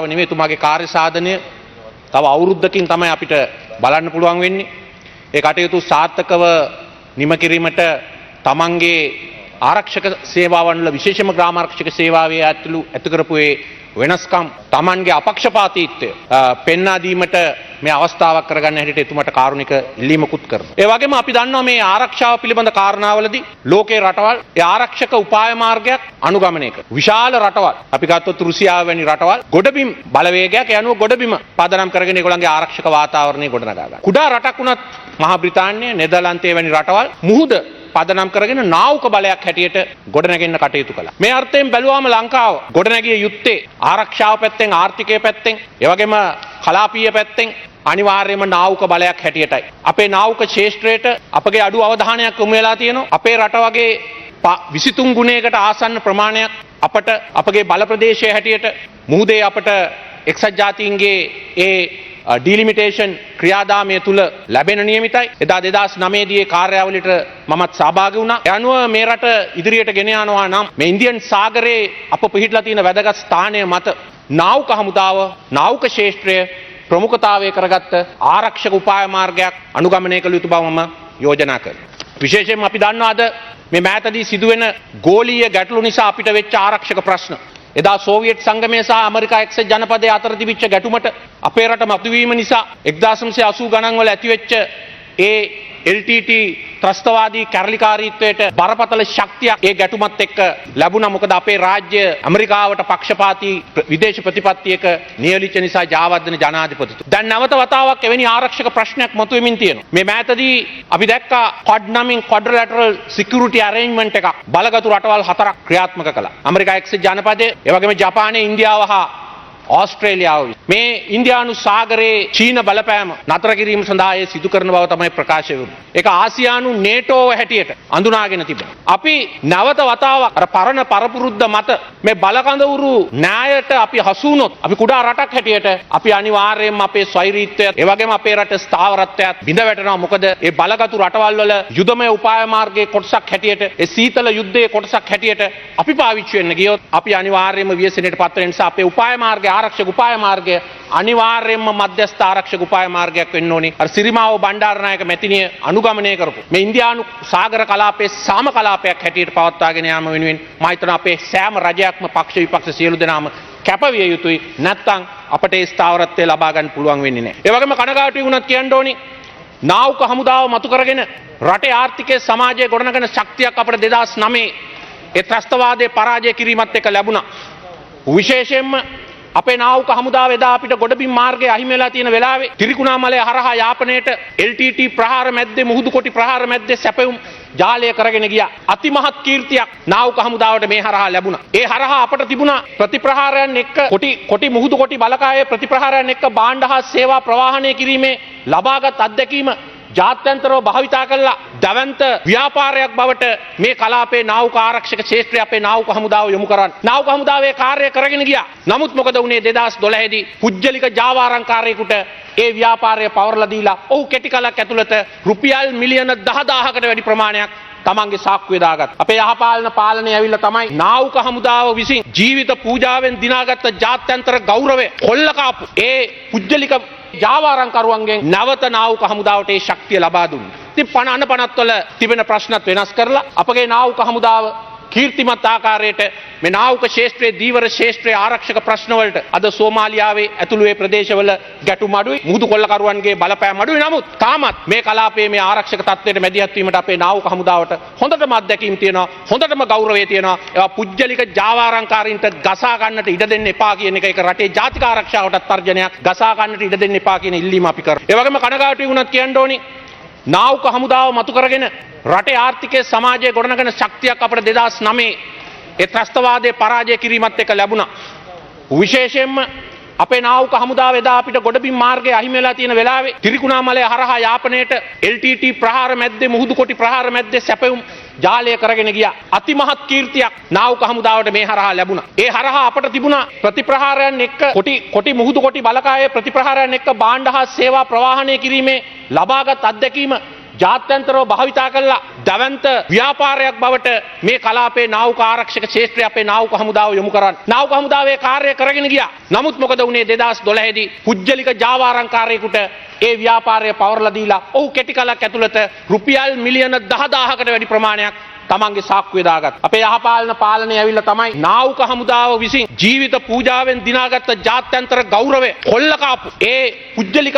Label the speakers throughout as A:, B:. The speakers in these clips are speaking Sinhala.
A: නෙමෙයි තුමාගේ කාර්ය සාධනය තව අවුරුද්දකින් තමයි අපිට බලන්න පුළුවන් වෙන්නේ. ඒ කටයුතු සාර්ථකව නිම කිරීමට තමන්ගේ ආරක්ෂක සේවාවන් වල විශේෂම ග්‍රාම ආරක්ෂක සේවාවේ ඇතු කරපු ඒ වෙනස්කම් තමන්ගේ අපක්ෂපාතීත්වය පෙන්වා දීමට මේ අවස්ථාවක් කරගන්න හැටියට එතුමාට කාරුණික ඉල්ලීමකුත් කරනවා. ඒ වගේම අපි දන්නවා මේ ආරක්ෂාව පිළිබඳ කාරණාවලදී ලෝකේ රටවල් ඒ ආරක්ෂක උපාය මාර්ගයක් අනුගමනය කරනවා. විශාල රටවල් අපි ගත්තොත් රුසියාව වැනි රටවල් ගොඩබිම් බලවේගයක් යනුව ගොඩබිම පදනම් කරගෙන ඒගොල්ලන්ගේ ආරක්ෂක වාතාවරණය ගොඩනගා ගන්නවා. කුඩා රටක් වුණත් මහා බ්‍රිතාන්‍යය නෙදර්ලන්තය වැනි රටවල් මුහුද පදනම් කරගෙන නාවක බලයක් හැටියට ගොඩනැගෙන්න කටයුතු කළා. මේ අර්ථයෙන් බැලුවාම ලංකාව ගොඩනැගිය යුත්තේ ආරක්ෂාව පැත්තෙන්, ආර්ථිකය පැත්තෙන්, ඒ වගේම කලාපීය පැත්තෙන් අනිවාර්යයෙන්ම නාවක බලයක් හැටියටයි. අපේ නාවක ශේෂ්ත්‍රයට අපගේ අඩු අවධානයක් යොමු වෙලා තියෙනවා. අපේ රට වගේ 23 ගුණයකට ආසන්න ප්‍රමාණයක් අපට අපගේ බල ප්‍රදේශය හැටියට මුහුදේ අපට එක්සත් ජාතීන්ගේ ඒ ඩිලිමිටේෂන් ක්‍රියාදාමය තුල ලැබෙන නියමිතයි. එදා 2009 දී කාර්යාවලියට මමත් සහභාගී වුණා. ඒ අනුව මේ රට ඉදිරියට ගෙන යනවා නම් මේ ඉන්දියන් සාගරයේ අප පිහිටලා තියෙන වැදගත් ස්ථානය මත නාවික හමුදාව නාවික ශේෂ්ත්‍රය ප්‍රමුඛතාවය කරගත්ත ආරක්ෂක උපාය මාර්ගයක් අනුගමනය කළ යුතු බව මම යෝජනා කරනවා. විශේෂයෙන්ම අපි දන්නවා අද මේ මෑතදී සිදුවෙන ගෝලීය ගැටලු නිසා අපිට වෙච්ච ආරක්ෂක ප්‍රශ්න. එදා සෝවියට් සංගමය සහ ඇමරිකා එක්සත් ජනපදයේ අතර තිබිච්ච ගැටුමට අපේ රට මතුවීම නිසා 1980 ගණන් වල ඇතිවෙච්ච ඒ LTT ත්‍රස්තවාදී කැරලිකාරීත්වයට බරපතල ශක්තියක් ඒ ගැටුමත් එක්ක ලැබුණා. මොකද අපේ රාජ්‍ය ඇමරිකාවට පක්ෂපාතී විදේශ ප්‍රතිපත්තියක නියැලිච්ච නිසා ජාවද්දන ජනාධිපතිතුමා. දැන් නැවත වතාවක් එවැනි ආරක්ෂක ප්‍රශ්නයක් මතුවෙමින් තියෙනවා. මේ මෑතදී අපි දැක්කා QUAD නමින් quadrilateral security arrangement එකක් බලගතු රටවල් 4ක් ක්‍රියාත්මක කළා. ඇමරිකා එක්සත් ජනපදයේ, ඒ වගේම ජපානයේ, ඉන්දියාව හා ඕස්ට්‍රේලියාව. මේ ඉන්දියානු සාගරයේ චීන බලපෑම නතර කිරීම සඳහා ඒ සිදු කරන බව තමයි ප්‍රකාශ වෙන්නේ. ඒක ආසියානු නේටෝව හැටියට අඳුනාගෙන තිබෙනවා. අපි නැවත වතාවක් අර පරණ පරපුරුද්ද මත මේ බලකඳවුරු න්‍යායට අපි හසු වුණොත් අපි කුඩා රටක් හැටියට අපි අනිවාර්යයෙන්ම අපේ ස්වෛරීත්වයත් ඒ වගේම අපේ රටේ ස්ථාවරත්වයත් බිඳ වැටෙනවා. මොකද ඒ බලගතු රටවල් වල යුදමය උපාය මාර්ගයේ කොටසක් හැටියට ඒ සීතල යුද්ධයේ කොටසක් හැටියට අපි පාවිච්චි වෙන්න ගියොත් අපි අනිවාර්යයෙන්ම ව්‍යසනයට පත් වෙන නිසා අපේ උපාය මාර්ගය ආරක්ෂක උපාය මාර්ගය අනිවාර්යයෙන්ම මධ්‍යස්ථ ආරක්ෂක උපාය මාර්ගයක් වෙන්න ඕනේ. අර සිරිමාව බණ්ඩාරනායක මැතිණිය අනුගමනය කරපු මේ ඉන්දියානු සාගර කලාපයේ සාම කලාපයක් හැටියට පවත්වාගෙන යාම වෙනුවෙන් මම හිතනවා අපේ සෑම රජයක්ම පක්ෂ විපක්ෂ සියලු දෙනාම කැපවිය යුතුයි. නැත්නම් අපට ඒ ස්ථාවරත්වය ලබා ගන්න පුළුවන් වෙන්නේ නැහැ. ඒ වගේම කනගාටුයි වුණත් කියන්න ඕනේ නාවික හමුදාව මතු කරගෙන රටේ ආර්ථිකයේ සමාජයේ ගොඩනගෙන ශක්තියක් අපට 2009 ඒ ත්‍රස්තවාදයේ පරාජය කිරීමත් එක්ක ලැබුණා. විශේෂයෙන්ම අපේ නාවික හමුදාව එදා අපිට ගොඩබිම් මාර්ගයේ අහිමි වෙලා තියෙන වෙලාවේ තිරිකුණාමලය හරහා යාපනයේට LTT ප්‍රහාර මැද්දේ මුහුදු කොටි ප්‍රහාර මැද්දේ සැපයුම් ජාලය කරගෙන ගියා. අතිමහත් කීර්තියක් නාවික හමුදාවට මේ හරහා ලැබුණා. ඒ හරහා අපට තිබුණා ප්‍රතිප්‍රහාරයන් එක්ක කොටි මුහුදු කොටි බලකායේ ප්‍රතිප්‍රහාරයන් එක්ක භාණ්ඩ හා සේවා ප්‍රවාහනය කිරීමේ ලබාගත් අත්දැකීම ජාත්‍යන්තරව භාවිතා කළා දවන්ත ව්‍යාපාරයක් බවට මේ කලාපේ නාවික ආරක්ෂක ක්ෂේත්‍රය අපේ නාවික හමුදාව යොමු කරන්න. නාවික හමුදාවේ කාර්යය කරගෙන ගියා. නමුත් මොකද වුනේ 2012 දී පුජ්‍යලික ජාවාරම්කාරයෙකුට ඒ ව්‍යාපාරය පවරලා දීලා ඔහු කෙටි කලක් ඇතුළත රුපියල් මිලියන 10000කට වැඩි ප්‍රමාණයක් තමන්ගේ සාක්කුවේ දාගත්තා. අපේ යහපාලන පාලනය ඇවිල්ලා තමයි නාවික හමුදාව විසින් ජීවිත පූජාවෙන් දිනාගත්ත ජාත්‍යන්තර ගෞරවය කොල්ල කාපු ඒ පුජ්‍යලික ජාවාරම්කරුවන්ගෙන් නැවත නාවික හමුදාවට ඒ ශක්තිය ලබා දුන්නා. ඉතින් පණ අනපනත් වල තිබෙන ප්‍රශ්නත් වෙනස් කරලා අපගේ නාවික හමුදාව කීර්තිමත් ආකාරයට මේ නාවික ශේෂ්ත්‍රයේ දීවර ශේෂ්ත්‍රයේ ආරක්ෂක ප්‍රශ්න වලට අද සෝමාලියාවේ ඇතුළු ඒ ප්‍රදේශවල ගැටුම් අඩුයි. මුහුදු කොල්ලකරුවන්ගේ බලපෑම අඩුයි. නමුත් තාමත් මේ කලාපයේ මේ ආරක්ෂක තත්ත්වයට මැදිහත් වීමට අපේ නාවික හමුදාවට හොඳටම අත්දැකීම් තියෙනවා. හොඳටම ගෞරවය තියෙනවා. ඒවා පුජ්‍යලික ජාවාරම්කාරීන්ට ගසා ගන්නට ඉඩ දෙන්න එපා කියන එක ඒක රටේ ජාතික ආරක්ෂාවටත් තර්ජනයක්. ගසා ගන්නට ඉඩ දෙන්න එපා කියන ඉල්ලීම අපි කරා. ඒ වගේම කනගාටුයි වුණත් කියන්න ඕනි නාවික හමුදාව මතු කරගෙන රටේ ආර්ථිකයේ සමාජයේ ගොඩනගෙන ශක්තියක් අපට 2009 ඒ ත්‍රස්තවාදයේ පරාජය කිරීමත් එක්ක ලැබුණා. විශේෂයෙන්ම අපේ නාවික හමුදාව එදා අපිට ගොඩබිම් මාර්ගයේ අහිමි වෙලා තියෙන වෙලාවේ තිරිකුණාමලය හරහා යාපනයේට LTT ප්‍රහාර මැද්දේ මුහුදු කොටි ප්‍රහාර මැද්දේ සැපයුම් ජාලය කරගෙන ගියා. අතිමහත් කීර්තියක් නාවික හමුදාවට මේ හරහා ලැබුණා. ඒ හරහා අපට තිබුණා ප්‍රතිප්‍රහාරයන් එක්ක කොටි මුහුදු කොටි බලකායේ ප්‍රතිප්‍රහාරයන් එක්ක භාණ්ඩ හා සේවා ප්‍රවාහනය කිරීමේ ලබාගත් අත්දැකීම ජාත්‍යන්තරව භාවිතා කළා දවන්ත ව්‍යාපාරයක් බවට මේ කලාපේ නාවික ආරක්ෂක ක්ෂේත්‍රය අපේ නාවික හමුදාව යොමු කරන්නේ. නාවික හමුදාවේ කාර්යය කරගෙන ගියා. නමුත් මොකද වුනේ 2012 දී පුජ්‍යලික ජාවාරම්කාරයෙකුට ඒ ව්‍යාපාරය පවරලා දීලා ඔහු කෙටි කාලයක් ඇතුළත රුපියල් මිලියන 10000කට වැඩි ප්‍රමාණයක් තමන්ගේ සාක්කුවේ දාගත්තා. අපේ යහපාලන පාලනය ඇවිල්ලා තමයි නාවික හමුදාව විසින් ජීවිත පූජාවෙන් දිනාගත්ත ජාත්‍යන්තර ගෞරවය කොල්ල කාපු ඒ පුජ්‍යලික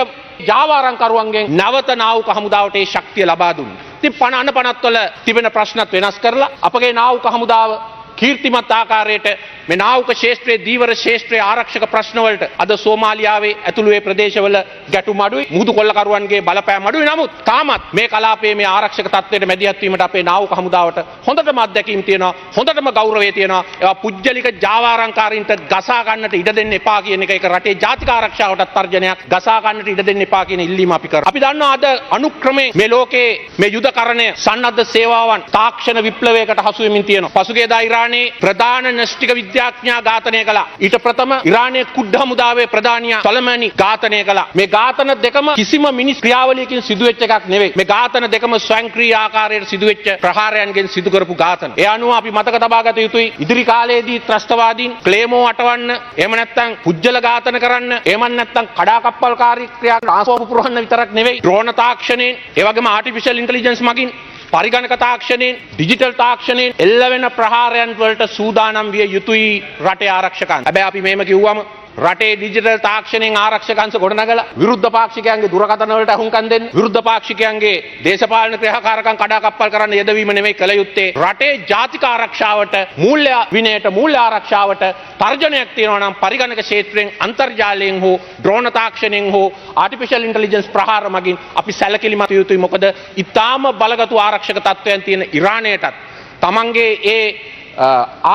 A: ජාවාරම්කරුවන්ගෙන් නැවත නාවික හමුදාවට ඒ ශක්තිය ලබා දුන්නා. ඉතින් 50 වල තිබෙන ප්‍රශ්නත් වෙනස් කරලා අපගේ නාවික හමුදාව කීර්තිමත් ආකාරයට මේ නාවික ශාස්ත්‍රයේ දීවර ශාස්ත්‍රයේ ආරක්ෂක ප්‍රශ්න වලට අද සෝමාලියාවේ ඇතුළු ඒ ප්‍රදේශවල ගැටුම් අඩුයි මුහුදු කොල්ලකරුවන්ගේ බලපෑම අඩුයි. නමුත් තාමත් මේ කලාපයේ මේ ආරක්ෂක තත්ත්වයට මැදිහත් වීමට අපේ නාවික හමුදාවට හොඳටම අත්දැකීම් තියෙනවා, හොඳටම ගෞරවය තියෙනවා. ඒවා පුජ්‍යලික ජාවාරම්කාරීන්ට ගසා ගන්නට ඉඩ දෙන්න එපා කියන එක රටේ ජාතික ආරක්ෂාවටත් තර්ජනයක්. ගසා ගන්නට ඉඩ දෙන්න එපා කියන ඉල්ලීම අපි කරා. අපි දන්නවා අද අනුක්‍රමේ මේ ලෝකේ මේ යුදකරණය සන්නද්ධ සේවාවන් තාක්ෂණ විප්ලවයකට හසු වෙමින් තියෙනවා. පසුගියදා ඉරානයේ ප්‍රධාන න්‍යෂ්ටික විද්‍යාඥයා ඝාතනය කළා. ඊට ප්‍රථම ඉරානයේ කුඩ් හමුදාවේ ප්‍රධානියා සොලමනි ඝාතනය කළා. මේ ඝාතන දෙකම කිසිම මිනිස් ක්‍රියාවලියකින් සිදුවෙච්ච එකක් නෙවෙයි. මේ ඝාතන දෙකම ස්වයංක්‍රීය ආකාරයට සිදුවෙච්ච ප්‍රහාරයන්ගෙන් සිදු කරපු ඝාතන. ඒ අනුව අපි මතක තබා ගත යුතුයි ඉදිරි කාලයේදී ත්‍රස්තවාදීන් ක්ලේමෝ අටවන්න, එහෙම නැත්නම් පුජ්‍යල ඝාතන කරන්න, එහෙම නැත්නම් කඩාකප්පල්කාරී ක්‍රියා ආසෝප පුරවන්න විතරක් නෙවෙයි. ඩ්‍රෝන තාක්ෂණයෙන්, ඒ වගේම ආටිෆිෂල් ඉන්ටෙලිජන්ස් මගින් පරිගණක තාක්ෂණයෙන් ඩිජිටල් තාක්ෂණයෙන් එල්ලවෙන ප්‍රහාරයන් වලට සූදානම් විය යුතුයි රටේ ආරක්ෂකයන්. හැබැයි අපි මේම කිව්වම රටේ ඩිජිටල් තාක්ෂණයෙන් ආරක්ෂකංශ ගොඩනගලා විරුද්ධ පාක්ෂිකයන්ගේ දුරකථන වලට අහුම්කම් දෙන්න, විරුද්ධ පාක්ෂිකයන්ගේ දේශපාලන ක්‍රියාකාරකම් කඩාකප්පල් කරන්න යෙදවීම නෙමෙයි කළ යුත්තේ. රටේ ජාතික ආරක්ෂාවට, මූල්‍ය විනයට, මූල්‍ය ආරක්ෂාවට තර්ජනයක් තියෙනවා නම් පරිගණක ක්ෂේත්‍රයෙන්, අන්තර්ජාලයෙන් හෝ ඩ්‍රෝන තාක්ෂණයෙන් හෝ ආටිෆිෂල් ඉන්ටෙලිජන්ස් ප්‍රහාර මගින් අපි සැලකිලිමත් යුතුයි. මොකද ඊටාම බලගතු ආරක්ෂක තත්ත්වයන් තියෙන ඉරානයටත් තමන්ගේ ඒ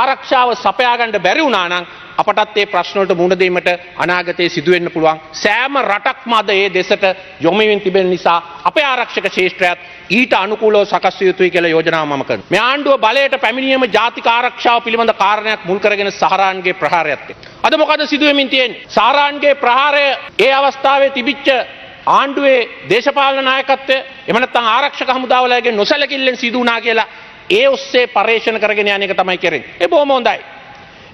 A: ආරක්ෂාව සපයා ගන්න බැරි වුණා නම් අපටත් මේ ප්‍රශ්න වලට මුහුණ දීමට අනාගතයේ සිදු වෙන්න පුළුවන්. සෑම රටක්ම අද මේ දෙසට යොමු වෙමින් තිබෙන නිසා අපේ ආරක්ෂක ක්ෂේත්‍රයත් ඊට අනුකූලව සකස් විය යුතුයි කියලා යෝජනාව මම කරනවා. මේ ආණ්ඩුව බලයට පැමිණීම ජාතික ආරක්ෂාව පිළිබඳ කාරණයක් මුල් කරගෙන සහරාන්ගේ ප්‍රහාරයත් එක්ක. අද මොකද සිදු වෙමින් තියෙන්නේ? සහරාන්ගේ ප්‍රහාරය ඒ අවස්ථාවේ තිබිච්ච ආණ්ඩුවේ දේශපාලන නායකත්වය එහෙම නැත්නම් ආරක්ෂක හමුදාවලගේ නොසැලකිල්ලෙන් සිදු වුණා කියලා ඒ ඔස්සේ පරීක්ෂණ කරගෙන යන එක තමයි කරන්නේ. ඒ බොහොම හොඳයි.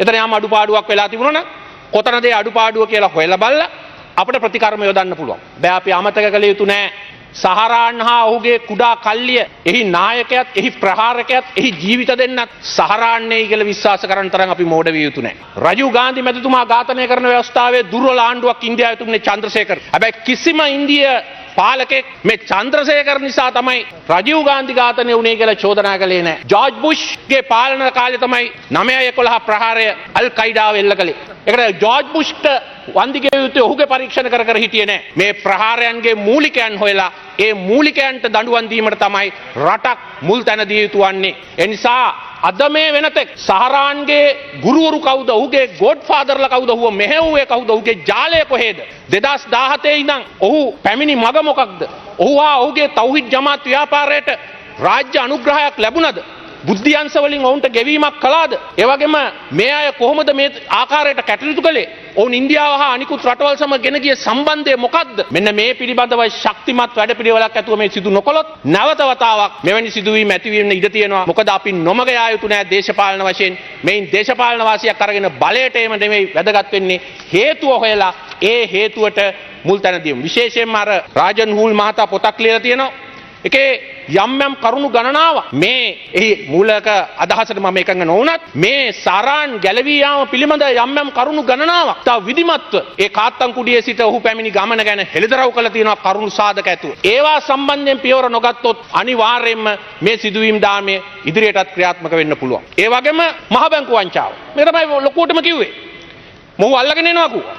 A: එතන යම් අඩුපාඩුවක් වෙලා තිබුණා නම් කොතනද ඒ අඩුපාඩුව කියලා හොයලා බලලා අපිට ප්‍රතිකර්ම යොදන්න පුළුවන්. බෑ අපි අමතක කළ යුතු නෑ සහරාන් හා ඔහුගේ කුඩා කල්ලිය, එහි නායකයාත්, එහි ප්‍රහාරකයාත්, එහි ජීවිත දෙන්නත් සහරාන්නේ කියලා විශ්වාස කරන තරම් අපි මෝඩ විය යුතු නෑ. රජීව් ගාන්ධි මැතිතුමා ඝාතනය කරන අවස්ථාවේ දුර්වල ආණ්ඩුවක් ඉන්දියාවේ තිබුණේ චන්ද්‍රසේකර. හැබැයි කිසිම ඉන්දියා පාලකෙක් මේ චන්ද්‍රසේකර නිසා තමයි රජීව් ගාන්ධි ඝාතනය වුණේ කියලා චෝදනා කළේ නැහැ. ජෝර්ජ් බුෂ්ගේ පාලන කාලේ තමයි 9/11 ප්‍රහාරය අල් කයිඩාව එල්ල කළේ. ඒකට ජෝර්ජ් බුෂ්ට වන්දිගේ යුත්තේ ඔහුගේ පරීක්ෂණ කර කර හිටියේ නැහැ. මේ ප්‍රහාරයන්ගේ මූලිකයන් හොයලා ඒ මූලිකයන්ට දඬුවම් දීමට තමයි රටක් මුල් තැන දිය යුතු වන්නේ. ඒ නිසා අද මේ වෙනතෙක් සහරාන්ගේ ගුරුවරු කවුද, ඔහුගේ ගෝඩ්ෆාදර්ලා කවුද, ඔහුව මෙහෙව්වේ කවුද, ඔහුගේ ජාලය කොහෙද, 2017 ඉඳන් ඔහු පැමිණි මග මොකක්ද, ඔහු හා ඔහුගේ තෞහිද් ජමාත් ව්‍යාපාරයට රාජ්‍ය අනුග්‍රහයක් ලැබුණද, බුද්ධියංශ වලින් ඔවුන්ට ගෙවීමක් කළාද, ඒ වගේම මේ අය කොහොමද මේ ආකාරයට කැටයුතු කළේ, ඔවුන් ඉන්දියාව හා අනිකුත් රටවල් සමග ගෙන ගිය සම්බන්ධය මොකක්ද? මෙන්න මේ පිළිබඳව ශක්තිමත් වැඩපිළිවෙලක් ඇතුව මේ සිදු නොකළොත් නැවත වතාවක් මෙවැනි සිදුවීම් ඇතිවීම ඉඩ තියෙනවා. මොකද අපි නොමග යා යුතු නෑ දේශපාලන වශයෙන්. මේන් දේශපාලන වාසියක් අරගෙන බලයට එම නෙමෙයි වැදගත් වෙන්නේ, හේතුව හොයලා ඒ හේතුවට මුල් තැන දීමු. විශේෂයෙන්ම අර රාජන් හූල් මහතා පොතක් ලියලා තියෙනවා. ඒකේ යම් යම් කරුණු ගණනාවක් මේ එහි මූලික අදහසට මම එකඟ නොවුනත් මේ සාරාන් ගැලවී යාම පිළිබඳ යම් යම් කරුණු ගණනාවක් තව විධිමත්ව ඒ කාත්තන් කුඩියේ සිට ඔහු පැමිණි ගමන ගැන හෙළිදරව් කළ තියෙනවා කරුණු සාධක ඇතුව. ඒවා සම්බන්ධයෙන් පියවර නොගත්තොත් අනිවාර්යයෙන්ම මේ සිදුවීම් දාමය ඉදිරියටත් ක්‍රියාත්මක වෙන්න පුළුවන්. ඒ වගේම මහ බැංකු වංචාව. මේ තමයි ලොකුවටම කිව්වේ. මොහු අල්ලගෙන එනවා කිව්වා.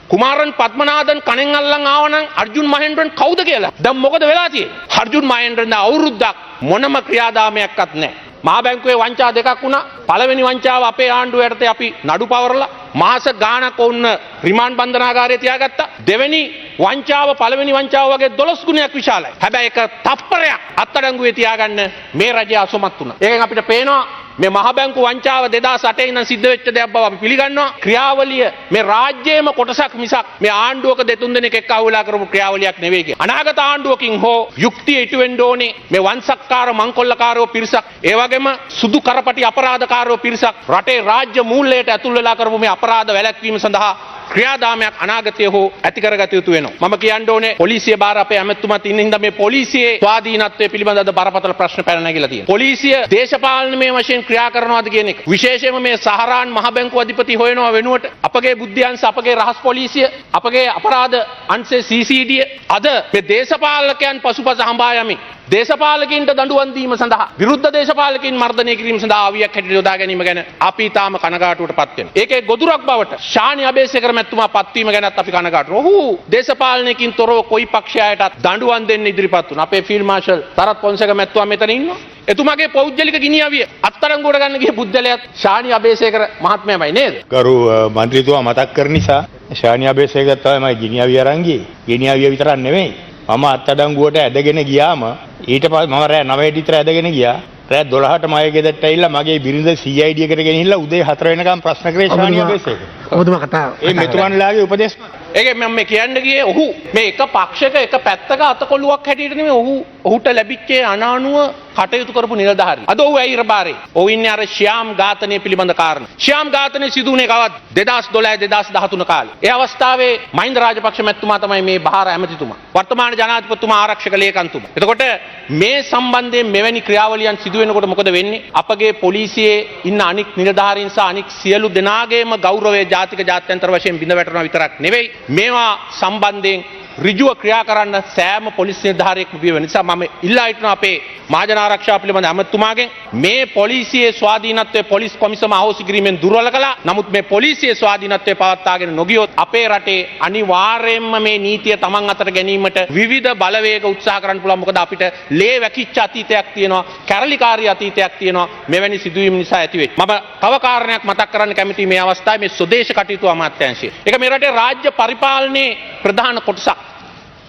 A: කුමාරන් පද්මනාදන් කණෙන් අල්ලන් ආවනම් අර්ජුන් මහේන්ද්‍රන් කවුද කියලා. දැන් මොකද වෙලා තියෙන්නේ? අර්ජුන් මහේන්ද්‍රන් අවුරුද්දක් මොනම ක්‍රියාදාමයක්වත් නැහැ. මහා බැංකුවේ වංචා දෙකක් වුණා. පළවෙනි වංචාව අපේ ආණ්ඩුව යටතේ අපි නඩු පවරලා මාස ගාණක් වුණ රිමාන්ඩ් බන්ධනාගාරයේ තියාගත්තා. දෙවෙනි වංචාව පළවෙනි වංචාව වගේ 12 ගුණයක් විශාලයි. හැබැයි ඒක තප්පරයක් අත්අඩංගුවේ තියාගන්න මේ රජය අසමත් වුණා. ඒකෙන් අපිට පේනවා මේ මහ බැංකු වංචාව 2008 ඉඳන් සිද්ධ වෙච්ච දෙයක් බව අපි පිළිගන්නවා. ක්‍රියාවලිය මේ රාජ්‍යයේම කොටසක් මිසක් මේ ආණ්ඩුවක දෙතුන් දෙනෙක් එක්ක අහුවෙලා කරපු ක්‍රියාවලියක් නෙවෙයි කිය. අනාගත ආණ්ඩුවකින් හෝ යුක්තිය ඉටු වෙන්න ඕනේ මේ වංශක්කාර මංකොල්ලකාරයෝ පිරිසක් ඒ වගේම සුදු කරපටි අපරාධකාරයෝ පිරිසක් රටේ රාජ්‍ය මූල්‍යයට ඇතුල් වෙලා කරපු මේ අපරාධ වැළැක්වීම සඳහා ක්‍රියාදාමයක් අනාගතයේ හෝ ඇති කරගත යුතු වෙනවා. මම කියන්න ඕනේ පොලිසිය බාර අපේ ඇමතුමාත් ඉන්න හින්දා මේ පොලිසියේ ස්වාධීනත්වය පිළිබඳව බරපතල ප්‍රශ්න පැන නැගිලා තියෙනවා. පොලිසිය දේශපාලනමය වශයෙන් ක්‍රියා කරනවාද කියන එක. විශේෂයෙන්ම මේ සහරාන් මහ බැංකුව අධිපති හොයනවා වෙනුවට අපගේ බුද්ධ්‍යංශ අපගේ රහස් පොලිසිය අපගේ අපරාධ අංශයේ CCD අද මේ දේශපාලකයන් පසුපස හඹා යමින් දේශපාලකින්ට දඬුවම් දීම සඳහා විරුද්ධ දේශපාලකින් මර්ධනය කිරීම සඳහා ආවියක් හැටියට යොදා ගැනීම ගැන අපි තාම කනගාටුවටපත් වෙනවා. ඒකේ ගොදුරක් බවට ශානි අබේසේකර මැතිතුමා පත්වීම ගැනත් අපි කනගාටුයි. ඔහු දේශපාලනයකින් තොරව කොයි පක්ෂයකටත් දඬුවම් දෙන්න ඉදිරිපත් වුණා. අපේ ෆීල්ඩ් මාර්ෂල් තරත් පොන්සේක මැතිතුමා මෙතන ඉන්නවා. එතුමාගේ පෞද්ගලික ගිනියවිය අත්අඩංගුවට ගන්න ගිය පුද්ගලයාත් ශානි අබේසේකර මහත්මයාමයි නේද?
B: ගරු මන්ත්‍රීතුමා මතක් කර නිසා ශානි අබේසේකර තමයි ගිනියවිය අරන් ගියේ. ගිනියවිය විතරක් නෙමෙයි. මම අත්අඩංගුවට ඇදගෙන ගියාම ඊට පස්සේ මම රෑ 9ට විතර ඇදගෙන ගියා. රෑ 12ට මගේ ගෙදරට ඇවිල්ලා මගේ බිරිඳ CID එකට ගෙනහිල්ලා උදේ 4 වෙනකම් ප්‍රශ්න කරේ ශානි අබේසේකර.
C: ඔබතුමා කතා
B: ඒ මෙතුමන්ලාගේ උපදේශ
A: ඒකේ මම මේ කියන්න ගියේ ඔහු මේ එක පක්ෂයක එක පැත්තක අතකොළුවක් හැටියට නෙමෙයි ඔහුට ලැබිච්ච අනානුව කටයුතු කරපු නිලධාරී. අද ඔහු ඇයි රබාරේ? ඔහු ඉන්නේ අර ශ්‍යාම් ඝාතනය පිළිබඳ කාරණා. ශ්‍යාම් ඝාතනය සිදු වුණේ කවද්ද? 2012 2013 කාලේ. ඒ අවස්ථාවේ මහින්ද රාජපක්ෂ මැතිතුමා තමයි මේ බහාර ඇමතිතුමා. වර්තමාන ජනාධිපතිතුමා ආරක්ෂක ලේකම්තුමා. එතකොට මේ සම්බන්ධයෙන් මෙවැනි ක්‍රියාවලියන් සිදු වෙනකොට මොකද වෙන්නේ? අපගේ පොලිසියේ ඉන්න අනික් නිලධාරීන් සහ අනික් සියලු දෙනාගේම ගෞරවය ජාතික ජාත්‍යන්තර වශයෙන් බිඳ වැටෙනවා විතරක් නෙවෙයි. මේවා සම්බන්ධයෙන් ඍජුව ක්‍රියා කරන්න සෑම පොලිස් නිලධාරියෙක්ම පිය වෙන නිසා මම ඉල්ලා හිටනවා අපේ මහජන ආරක්ෂාව පිළිබඳ ඇමතුමාගෙන් මේ පොලිසියේ ස්වාධීනත්වය පොලිස් කොමිසම අහෝසි කිරීමෙන් දුර්වල කළා. නමුත් මේ පොලිසියේ ස්වාධීනත්වය පවත්වාගෙන නොගියොත් අපේ රටේ අනිවාර්යයෙන්ම මේ නීතිය තමන් අතට ගැනීමට විවිධ බලවේග උත්සාහ කරන්න පුළුවන්. මොකද අපිට ලේ වැකිච්ච අතීතයක් තියෙනවා, කැරලිකාරී අතීතයක් තියෙනවා මේවැනි සිදුවීම් නිසා ඇති වෙච්ච. මම තව කාරණයක් මතක් කරන්න කැමතියි මේ අවස්ථාවේ මේ ස්වදේශ කටයුතු අමාත්‍යාංශය. ඒක මේ රටේ රාජ්‍ය පරිපාලනයේ ප්‍රධාන කොටසක්.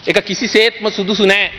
A: ඒක කිසිසේත්ම සුදුසු නෑ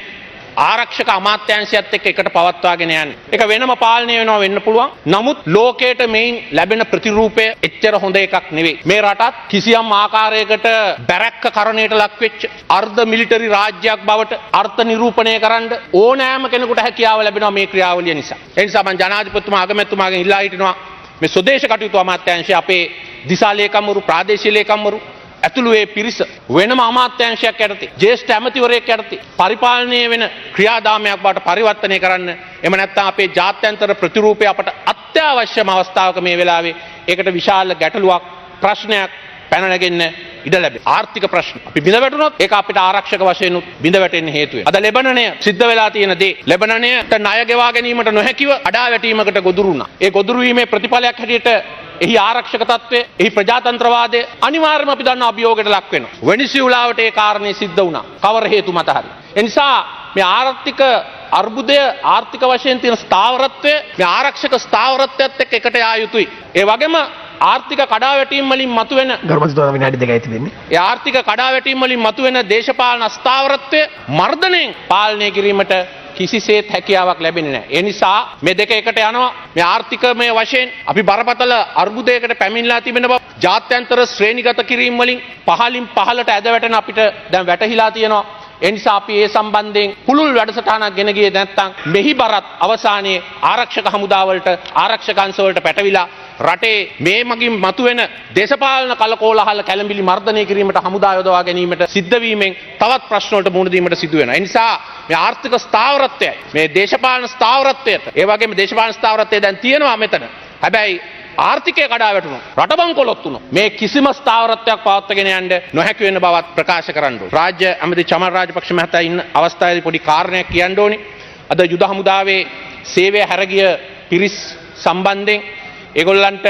A: ආරක්ෂක අමාත්‍යාංශයත් එක්ක එකට පවත්වාගෙන යන්න. ඒක වෙනම පාලනය වෙනවා වෙන්න පුළුවන්. නමුත් ලෝකයට මේන් ලැබෙන ප්‍රතිරූපය එච්චර හොඳ එකක් නෙවෙයි. මේ රටත් කිසියම් ආකාරයකට බැරැක්ක කරණයට ලක් වෙච්ච අර්ධ මිලිටරි රාජ්‍යයක් බවට අර්ථ නිරූපණය කරන්න ඕනෑම කෙනෙකුට හැකියාව ලැබෙනවා මේ ක්‍රියාවලිය නිසා. ඒ නිසා මම ජනාධිපතිතුමා අගමැතිතුමාගෙන් ඉල්ලා හිටිනවා මේ ස්වදේශ කටයුතු අමාත්‍යාංශය අපේ දිසා ලේකම්වරු ප්‍රාදේශීය ලේකම්වරු ඇතුළු ඒ පිරිස වෙනම අමාත්‍යාංශයක් යටතේ ජ්‍යෙෂ්ඨ ඇමතිවරයෙක් යටතේ පරිපාලනය වෙන ක්‍රියාදාමයක් බවට පරිවර්තනය කරන්න. එහෙම නැත්නම් අපේ ජාත්‍යන්තර ප්‍රතිරූපය අපට අත්‍යවශ්‍යම අවස්ථාවක මේ වෙලාවේ ඒකට විශාල ගැටලුවක් ප්‍රශ්නයක් පැන නැගෙන්න ඉඩ ලැබේ. ආර්ථික ප්‍රශ්න අපි බිඳ වැටුනොත් ඒක අපිට ආරක්ෂක වශයෙන් බිඳ වැටෙන්න හේතු වෙනවා. අද ලෙබනනය සිද්ධ වෙලා තියෙන දේ ලෙබනනයට ණය ගෙවා ගැනීමට නොහැකිව අඩා වැටීමකට ගොදුරු වුණා. ඒ ගොදුරු වීමේ ප්‍රතිඵලයක් හැටියට එහි ආරක්ෂක තත්ත්වය, එහි ප්‍රජාතන්ත්‍රවාදය අනිවාර්යයෙන්ම අපි දන්න අභියෝගයට ලක් වෙනවා. වෙනිසියුලාවට ඒ කාරණේ සිද්ධ වුණා. කවර හේතු මත හරි. ඒ නිසා මේ ආර්ථික අර්බුදය ආර්ථික වශයෙන් තියෙන ස්ථාවරත්වය මේ ආරක්ෂක ස්ථාවරත්වයත් එක්ක එකට යා යුතුයි. ඒ වගේම ආර්ථික කඩාවැටීම් වලින් මතුවෙන
C: ගර්භස්ථාන විනාඩි 2යි තිබෙන්නේ.
A: ඒ ආර්ථික කඩාවැටීම් වලින් මතුවෙන දේශපාලන අස්ථාවරත්වය මර්ධනයෙන් පාලනය කිරීමට කිසිසේත් හැකියාවක් ලැබෙන්නේ නැහැ. ඒ නිසා මේ දෙක එකට යනවා. මේ ආර්ථිකමය වශයෙන් අපි බරපතල අර්බුදයකට පැමිණලා තිබෙන බව ජාත්‍යන්තර ශ්‍රේණිගත කිරීම වලින් පහලින් පහලට ඇද වැටෙන අපිට දැන් වැටහිලා තියෙනවා. ඒ නිසා අපි ඒ සම්බන්ධයෙන් පුළුල් වැඩසටහනක් ගෙන ගියේ නැත්නම් මෙහි බරත් අවසානයේ ආරක්ෂක හමුදාවලට ආරක්ෂක අංශවලට පැටවිලා රටේ මේ මගින් මතුවෙන දේශපාලන කලකෝලහල කැළඹිලි මර්ධනය කිරීමට හමුදා යොදවා ගැනීමට සිද්ධ වීමෙන් තවත් ප්‍රශ්න වලට මුහුණ දීමට සිදු වෙනවා. ඒ නිසා මේ ආර්ථික ස්ථාවරත්වයයි මේ දේශපාලන ස්ථාවරත්වයට ඒ වගේම දේශපාලන ස්ථාවරත්වය දැන් තියෙනවා මෙතන. හැබැයි ආර්ථිකය කඩා වැටුණොත් රටබං කොලොත් වුණොත් මේ කිසිම ස්ථාවරත්වයක් පවත්වාගෙන යන්න නොහැකි වෙන බවත් ප්‍රකාශ කරන්න ඕනේ. රාජ්‍ය ඇමති චමල් රාජපක්ෂ මහතා ඉන්න අවස්ථාවේදී පොඩි කාරණයක් කියන්න ඕනේ. අද යුද හමුදාවේ සේවය හැරගිය පිරිස් සම්බන්ධයෙන් ඒගොල්ලන්ට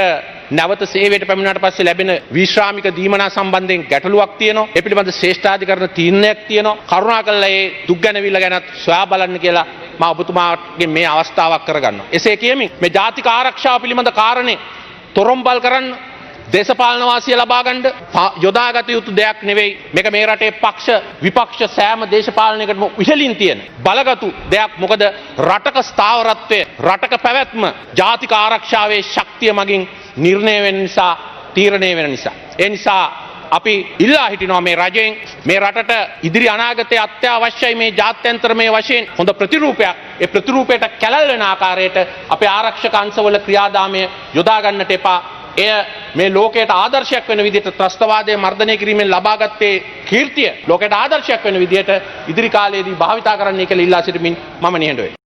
A: නැවත සේවයට පැමිණුණාට පස්සේ ලැබෙන විශ්‍රාමික දීමනා සම්බන්ධයෙන් ගැටලුවක් තියෙනවා. ඒ පිළිබඳ ශ්‍රේෂ්ඨාධිකරණ තීරණයක් තියෙනවා. කරුණාකරලා ඒ දුක් ගැනවිල්ල ගැනත් සොයා බලන්න කියලා මම ඔබතුමාගෙන් මේ අවස්ථාවක් කරගන්නවා. එසේ කියමින් මේ ජාතික ආරක්ෂාව පිළිබඳ කාරණේ තොරම්බල් කරන්න දේශපාලන වාසිය ලබා ගන්න යොදාගත යුතු දෙයක් නෙවෙයි. මේක මේ රටේ පක්ෂ විපක්ෂ සෑම දේශපාලනයකටම ඉහළින් තියෙන බලගතු දෙයක්. මොකද රටක ස්ථාවරත්වය, රටක පැවැත්ම ජාතික ආරක්ෂාවේ ශක්තිය මගින් නිර්ණය වෙන නිසා, තීරණය වෙන නිසා. ඒ නිසා අපි ඉල්ලා හිටිනවා මේ රජයෙන් මේ රටට ඉදිරි අනාගතයේ අත්‍යවශ්‍යයි මේ ජාත්‍යන්තරමය වශයෙන් හොඳ ප්‍රතිරූපයක්. ඒ ප්‍රතිරූපයට කැළල් වෙන ආකාරයට අපේ ආරක්ෂක අංශවල ක්‍රියාදාමය යොදා ගන්නට එපා. එය මේ ලෝකයට ආදර්ශයක් වෙන විදිහට ත්‍රස්තවාදය මර්ධනය කිරීමෙන් ලබාගත්තේ කීර්තිය ලෝකයට ආදර්ශයක් වෙන විදිහට ඉදිරි කාලයේදී භාවිතා කරන්නයි කියලා ඉල්ලා සිටමින් මම නිහඬ වෙනවා.